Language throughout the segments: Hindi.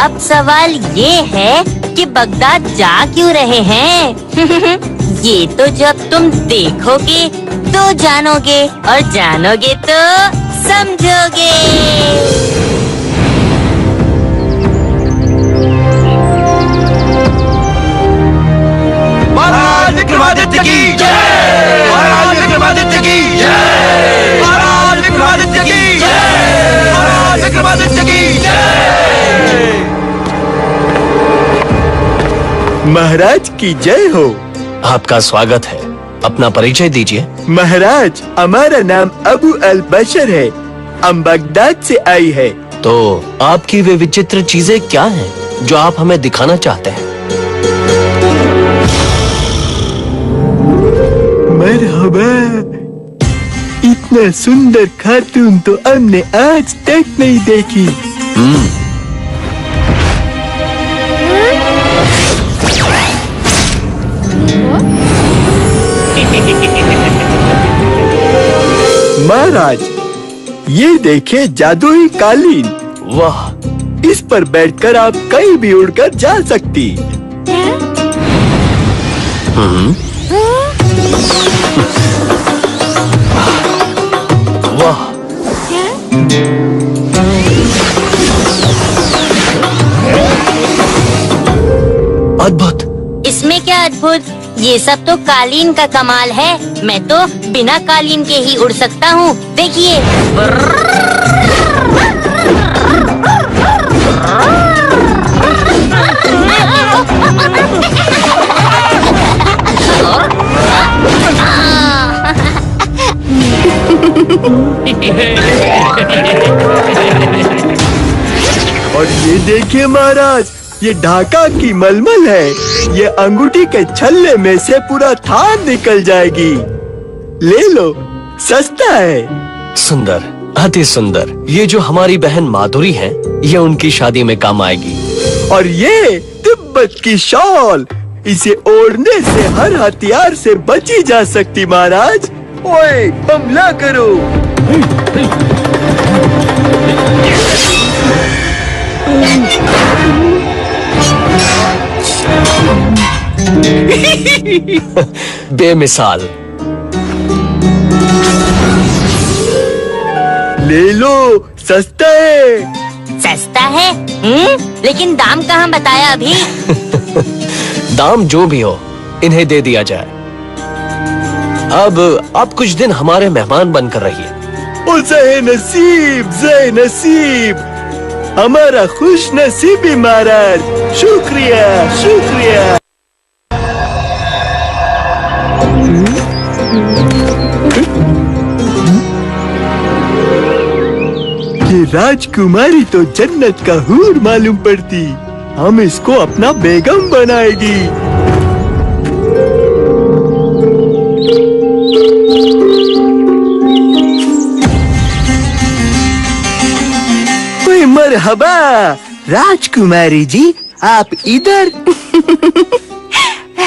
अब सवाल ये है कि बगदाद जा क्यों रहे हैं? ये तो जब तुम देखोगे तो जानोगे, और जानोगे तो समझोगे। महाराज विक्रमादित्य की जय! महाराज विक्रमादित्य की जय! महाराज विक्रमादित्य की जय! महाराज विक्रमादित्य की जय! महाराज की जय हो। आपका स्वागत है। अपना परिचय दीजिए। महाराज, हमारा नाम अबू अल बशर है। हम बगदाद से आई है। तो आपकी वे विचित्र चीजें क्या हैं जो आप हमें दिखाना चाहते हैं? मरहबा, इतना सुंदर खातून तो हमने आज तक नहीं देखी। महाराज, ये देखिए जादुई कालीन। वाह! इस पर बैठकर आप कहीं भी उड़कर जा सकती। वाह! अद्भुत! इसमें क्या अद्भुत? ये सब तो कालीन का कमाल है। मैं तो बिना कालीन के ही उड़ सकता हूँ। देखिए। और ये देखिए महाराज, ये ढाका की मलमल है। ये अंगूठी के छल्ले में से पूरा थान निकल जाएगी। ले लो, सस्ता है। सुंदर, अति सुंदर। ये जो हमारी बहन माधुरी है, ये उनकी शादी में काम आएगी। और ये तिब्बत की शॉल, इसे ओढ़ने से हर हथियार से बची जा सकती। महाराज, ओए, हमला करो। बेमिसाल। ले लो, सस्ता है। सस्ता है? लेकिन दाम कहाँ बताया अभी? दाम जो भी हो, इन्हें दे दिया जाए। अब आप कुछ दिन हमारे मेहमान बनकर रहिए। ओ ज़े नसीब, ज़े नसीब, हमारा खुश नसीबी महाराज। शुक्रिया, शुक्रिया। ये राजकुमारी तो जन्नत का हूर मालूम पड़ती। हम इसको अपना बेगम बनाएगी। ओए मरहबा, राजकुमारी जी, आप इधर?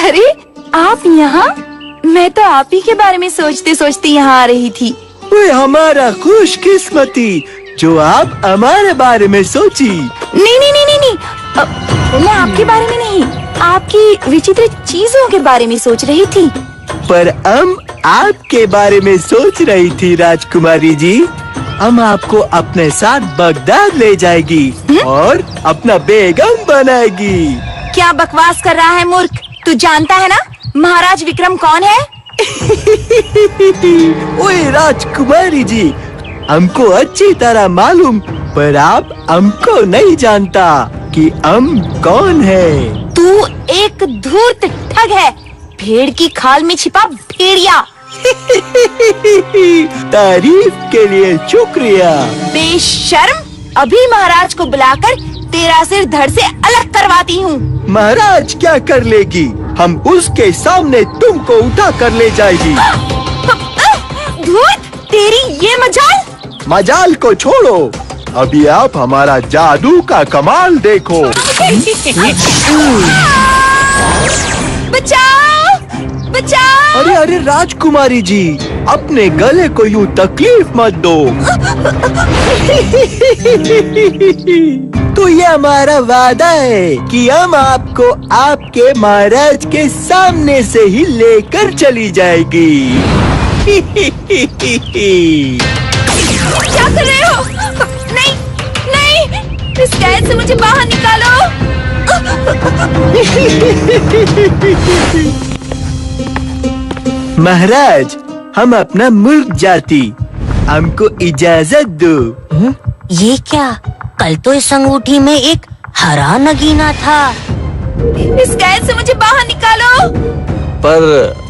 अरे, आप यहाँ? मैं तो आप ही के बारे में सोचते सोचते यहाँ आ रही थी। ओए हमारा खुशकिस्मती, जो आप हमारे बारे में सोची। नहीं नहीं नहीं नहीं नहीं, मैं आपके बारे में नहीं, आपकी विचित्र चीजों के बारे में सोच रही थी। पर हम आपके बारे में सोच रही थी राजकुमारी जी। हम आपको अपने साथ बगदाद ले जाएगी और अपना बेगम बनाएगी। क्या बकवास कर रहा है मूर्ख? तू जानता है ना महाराज विक्रम कौन है? ओए राजकुमारी जी, हमको अच्छी तरह मालूम, पर आप हमको नहीं जानता कि हम कौन है। तू एक धूर्त ठग है, भेड़ की खाल में छिपा भेड़िया। तारीफ के लिए शुक्रिया। बेशर्म, अभी महाराज को बुलाकर तेरा सिर धड़ से अलग करवाती हूँ। महाराज क्या कर लेगी? हम उसके सामने तुमको उठा कर ले जाएगी। धूर्त, तेरी ये मजाल। मजाल को छोड़ो, अभी आप हमारा जादू का कमाल देखो। बचाओ, बचाओ। अरे अरे राजकुमारी जी, अपने गले को यूं तकलीफ मत दो। तो ये हमारा वादा है कि हम आपको आपके महाराज के सामने से ही लेकर चली जाएगी। क्या कर रहे हो? नहीं नहीं, इस कैद से मुझे बाहर निकालो। महाराज, हम अपना मुल्क जाती, हमको इजाजत दो। ये क्या? कल तो इस अंगूठी में एक हरा नगीना था। इस कैद से मुझे बाहर निकालो। पर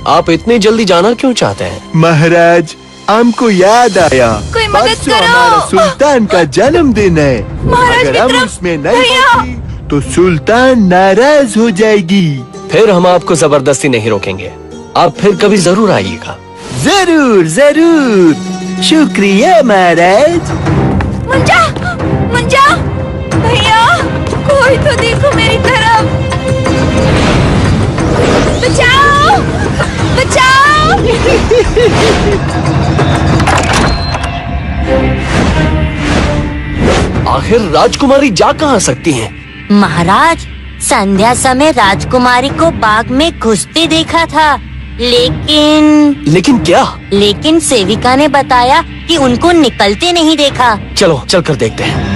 आप इतनी जल्दी जाना क्यों चाहते हैं? महाराज, हमको याद आया, कोई मदद परसों करो। हमारा सुल्तान का जन्मदिन है। महाराज अगर हम विक्रम, उसमें नहीं भैया। पहुंची, तो सुल्तान नाराज हो जाएगी। फिर हम आपको जबरदस्ती नहीं रोकेंगे, आप फिर कभी जरूर आइएगा। जरूर जरूर, शुक्रिया महाराज। मुंजा, मुंजा, भैया, कोई तो देखो मेरी तरफ। बचाओ, बचाओ। आखिर राजकुमारी जा कहाँ सकती हैं? महाराज, संध्या समय राजकुमारी को बाग में घुसते देखा था, लेकिन क्या? लेकिन सेविका ने बताया कि उनको निकलते नहीं देखा। चलो चलकर देखते हैं।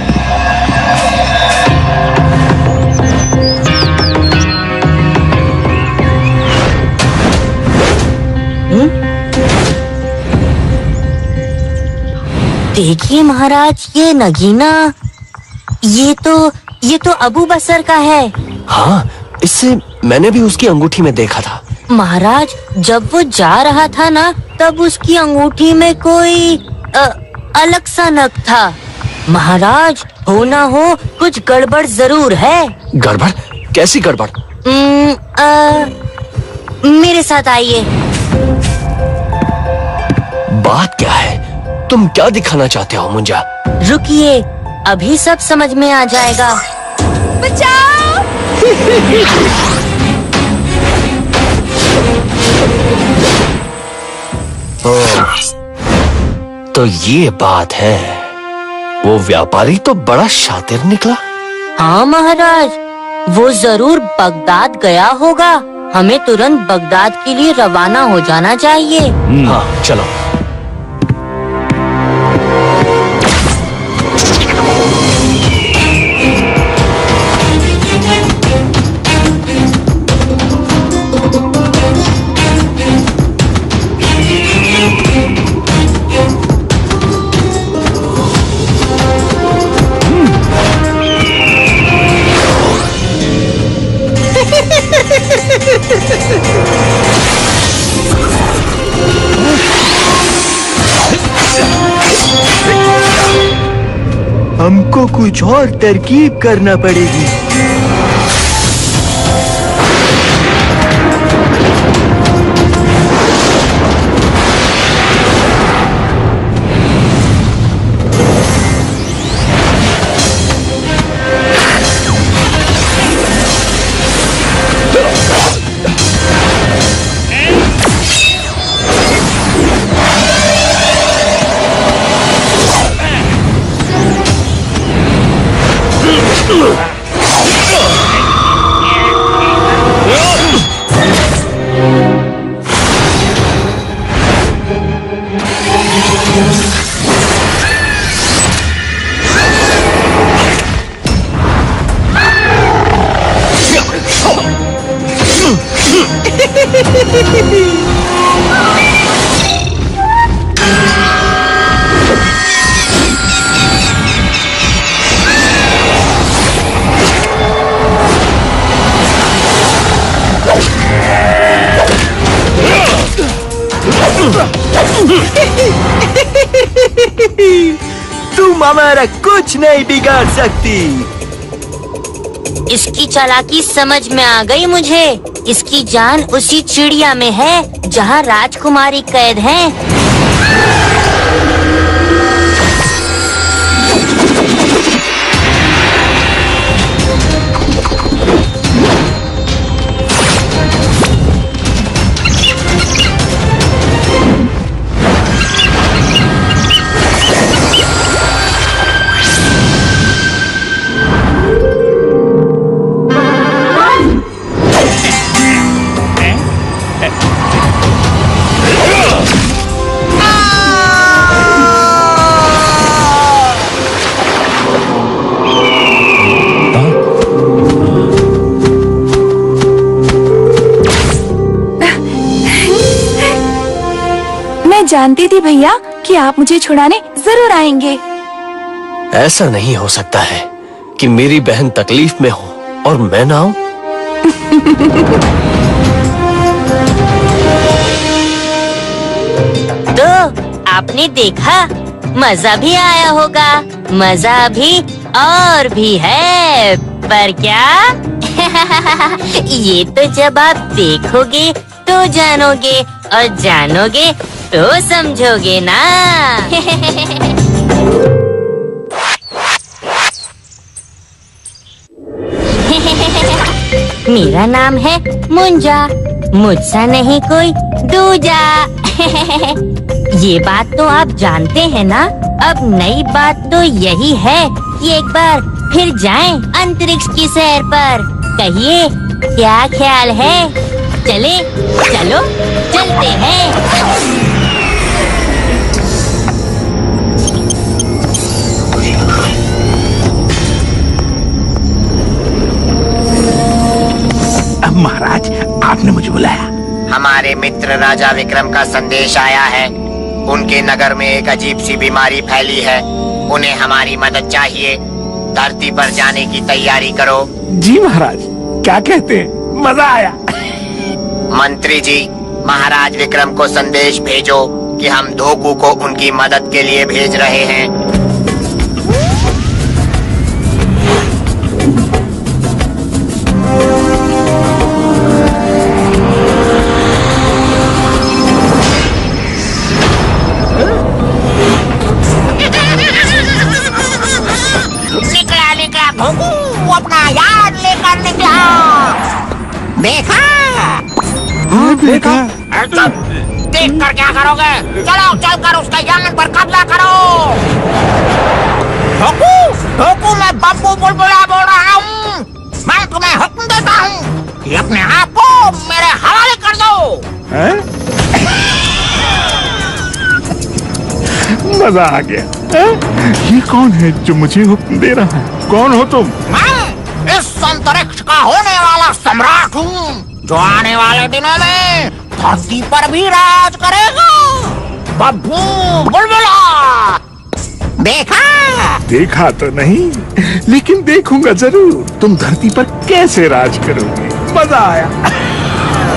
देखिए महाराज, ये नगीना, ये तो अबू बसर का है। हाँ, इससे मैंने भी उसकी अंगूठी में देखा था। महाराज, जब वो जा रहा था ना, तब उसकी अंगूठी में कोई अलग सा नग था। महाराज, हो ना हो कुछ गड़बड़ जरूर है। गड़बड़? कैसी गड़बड़? मेरे साथ आइए। बात क्या है? तुम क्या दिखाना चाहते हो मुंजा? रुकिए, अभी सब समझ में आ जाएगा। बचाओ। तो ये बात है, वो व्यापारी तो बड़ा शातिर निकला। हाँ महाराज, वो जरूर बगदाद गया होगा। हमें तुरंत बगदाद के लिए रवाना हो जाना चाहिए। हाँ चलो। हमको कुछ और तरकीब करना पड़ेगी। तुम हमारा कुछ नहीं बिगाड़ सकती। इसकी चालाकी समझ में आ गई मुझे। इसकी जान उसी चिड़िया में है जहाँ राजकुमारी कैद है। जानती थी भैया कि आप मुझे छुड़ाने जरूर आएंगे। ऐसा नहीं हो सकता है कि मेरी बहन तकलीफ में हो और मैं ना आऊं। तो आपने देखा, मजा भी आया होगा। मजा अभी और भी है, पर क्या? ये तो जब आप देखोगे तो जानोगे, और जानोगे तो समझोगे ना। मेरा नाम है मुंजा, मुझसा नहीं कोई दूजा। ये बात तो आप जानते हैं ना। अब नई बात तो यही है कि एक बार फिर जाएं अंतरिक्ष की सैर पर। कहिए, क्या ख्याल है? चले, चलो, चलते हैं। अब महाराज, आपने मुझे बुलाया। हमारे मित्र राजा विक्रम का संदेश आया है। उनके नगर में एक अजीब सी बीमारी फैली है। उन्हें हमारी मदद चाहिए। धरती पर जाने की तैयारी करो। जी महाराज, क्या कहते हैं? मजा आया। मंत्री जी, महाराज विक्रम को संदेश भेजो कि हम धोकू को उनकी मदद के लिए भेज रहे हैं। धोकू अपना याद लेकर निकला। देखा? देखा? देख कर क्या करोगे? चलो, चलकर उसके यान पर कब्जा करो। धोकू, धोकू, मैं बब्बू बुलबुला बोल रहा हूँ। मैं तुम्हें हुक्म देता हूँ कि अपने आप को मेरे हवाले कर दो। मजा आ गया। ये कौन है जो मुझे हुक्म दे रहा है? कौन हो तुम? मैं इस अंतरिक्ष का होने वाला सम्राट हूँ, जो आने वाले दिनों में धरती पर भी राज करेगा। बब्बू बुलबुला, देखा? देखा तो नहीं, लेकिन देखूंगा जरूर। तुम धरती पर कैसे राज करोगे। मजा आया।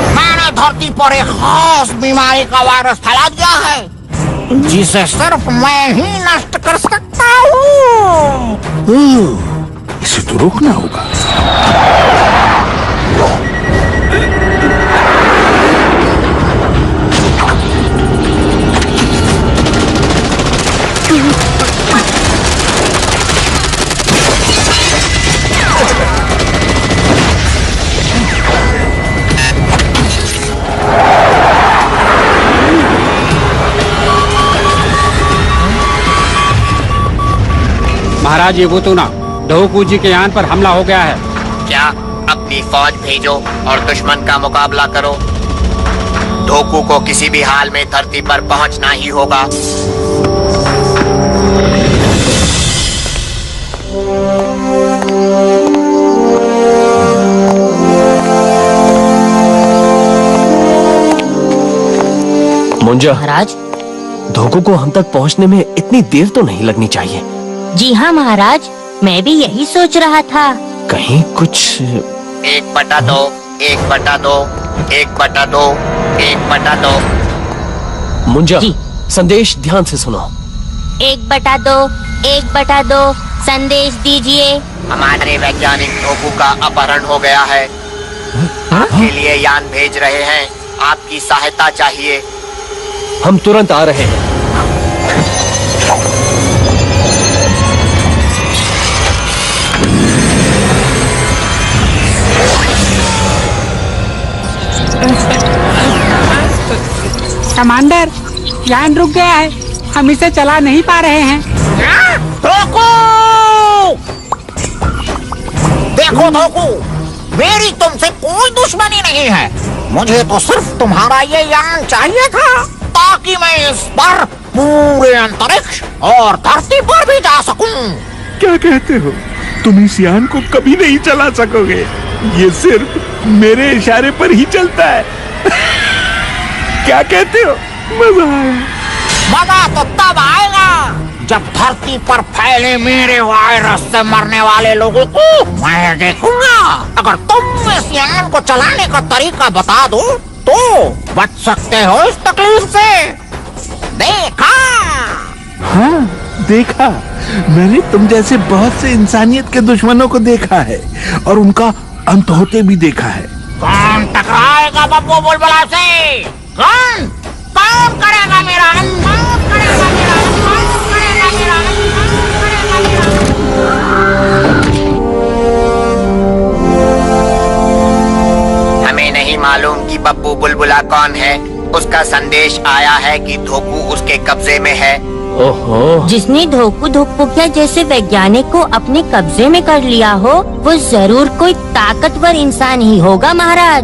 मैंने धरती पर एक खास बीमारी का वायरस फैला दिया है, जिसे सिर्फ मैं ही नष्ट कर सकता हूँ। इसे तो रोकना होगा। महाराज, ये वो तो ना, धोकू जी के यान पर हमला हो गया है। क्या? अपनी फौज भेजो और दुश्मन का मुकाबला करो। धोकू को किसी भी हाल में धरती पर पहुंचना ही होगा। मुंजा, महाराज। धोकू को हम तक पहुंचने में इतनी देर तो नहीं लगनी चाहिए। जी हाँ महाराज, मैं भी यही सोच रहा था। कहीं कुछ 1/2, 1/2, 1/2, 1/2। मुंजा, जी। संदेश ध्यान से सुनो। 1/2, 1/2, संदेश दीजिए। हमारे वैज्ञानिक धोकू का अपहरण हो गया है। आपके लिए यान भेज रहे हैं। आपकी सहायता चाहिए। हम तुरंत आ रहे हैं। कमांडर, यान रुक गया है। हम इसे चला नहीं पा रहे हैं। धोकू! देखो धोकू, मेरी तुमसे कोई दुश्मनी नहीं है। मुझे तो सिर्फ तुम्हारा ये यान चाहिए था, ताकि मैं इस पर पूरे अंतरिक्ष और धरती पर भी जा सकूं। क्या कहते हो? तुम इस यान को कभी नहीं चला सकोगे। ये सिर्फ मेरे इशारे पर ही चलता है। क्या कहते हो? मजा आया। मजा तो तब आएगा जब धरती पर फैले मेरे वायरस से मरने वाले लोगों को मैं देखूंगा। अगर तुम इस यान को चलाने का तरीका बता दो तो बच सकते हो इस तकलीफ से। देखा? हाँ देखा, मैंने तुम जैसे बहुत से इंसानियत के दुश्मनों को देखा है और उनका अंत होते भी देखा है। कौन टकराएगा बब्बू बुलबुला से? कौन कौन करेगा मेरा अंत? कौन करेगा मेरा अंत? कौन करेगा मेरा अंत? कौन करेगा मेरा अंत? हमें नहीं मालूम कि बब्बू बुलबुला कौन है। उसका संदेश आया है कि धोकू उसके कब्जे में है। ओहो, जिसने धोकू धोकपुकिया जैसे वैज्ञानिक को अपने कब्जे में कर लिया हो वो जरूर कोई ताकतवर इंसान ही होगा महाराज।